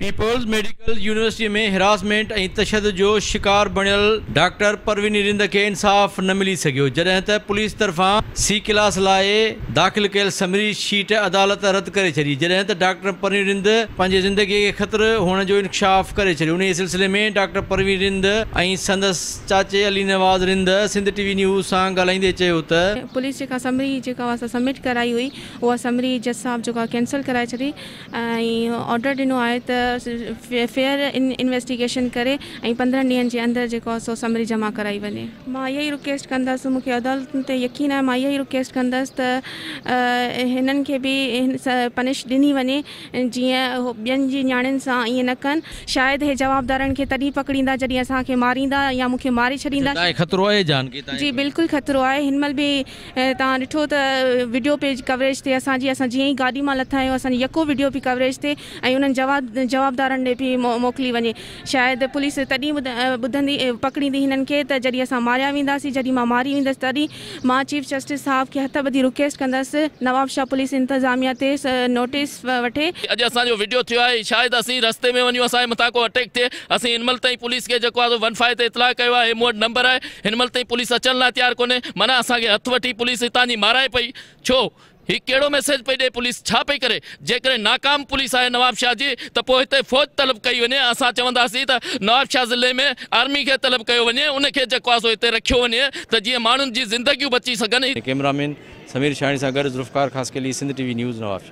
Peoples medical university में हिरासमेंट ऐं तशद्दुद जो शिकार बणियल डॉक्टर परवीन रिंद के इंसाफ न मिली सघियो जॾहिं त पुलिस तरफ़ां सी क्लास लाइ दाख़िल कयल समरी शीट अदालत रद्द करे छॾी जॾहिं त डॉक्टर परवीन रिंद पंहिंजी ज़िंदगी के ख़तरे हुअण जो इंकशाफ करे छॾियो। उन सिलसिले में डॉक्टर परवीन रिंद ऐं संदसि चाचे अली नवाज़ रिंद सिंध टीवी न्यूज़ सां ॻाल्हाईंदे चयो त पुलिस जेका समरी जेका असां सबमिट कराई हुई उहा समरी जज साहब जेका कैंसिल कराए छॾी ऐं ऑर्डर ॾिनो आहे त फेयर इन्वेस्टिगेशन करे ऐं 15 ॾींहंनि जे अंदरि जेको सो समरी जमा कराई वञे। मां इहा ई रिक्वेस्ट कंदसि, मूंखे अदालतुनि ते यकीन आहे, मां इहा ई रिक्वेस्ट कंदसि त हिननि खे बि पनिश ॾिनी वञे जीअं ॿियनि जी न्याणियुनि सां ईअं न कनि। शायदि हे जवाबदारनि खे तॾहिं पकड़ींदा जॾहिं असांखे मारींदा या मूंखे मारे छॾींदा। ख़तरो आहे जान खे? जी बिल्कुलु ख़तरो आहे। हिन महिल बि तव्हां ॾिठो त वीडियो पेज कवरेज ते असां जीअं ई गाॾी मां लथा आहियूं असांजी यको वीडियो बि कवरेज ते ऐं उन्हनि जवाबदारनि ॾे बि मोकिली वञे। शायदि पुलिस तॾहिं ॿुधंदी पकड़ींदी हिननि खे त जॾहिं असां मारिया वेंदासीं, जॾहिं मां मारी वेंदसि तॾहिं। मां चीफ जस्टिस साहब खे हथ ॿधी रिक्वेस्ट कंदसि नवाब शाह पुलिस इंतज़ामिया ते नोटिस वठे। अॼु असांजो वीडियो थियो आहे, शायदि असीं रस्ते में वञूं असांजे मथां को अटैक थिए, असीं हिन महिल ताईं पुलिस खे जेको आहे 15 ते इतला कयो आहे। मूं वटि नंबर आहे, हिन महिल ताईं पुलिस अचण लाइ तयारु कोन्हे। माना असांखे हथ वठी पुलिस हितां जी माराए पई। छो ही कहिड़ो मैसेज पई ॾे? पुलिस छा पई करे? जेकॾहिं नाकाम पुलिस आहे नवाब शाह जी त पोइ हिते फ़ौज तलब कई वञे। असां चवंदासीं त नवाब शाह ज़िले में आर्मी खे तलब कयो वञे, उनखे जेको आहे सो हिते रखियो वञे त जीअं माण्हुनि जी ज़िंदगियूं बची सघनि। कैमरामैन समीर शाणी सां गॾु ज़ुल्फ़कार ख़ास के लिए सिंध टीवी न्यूज़ नवाब शाह।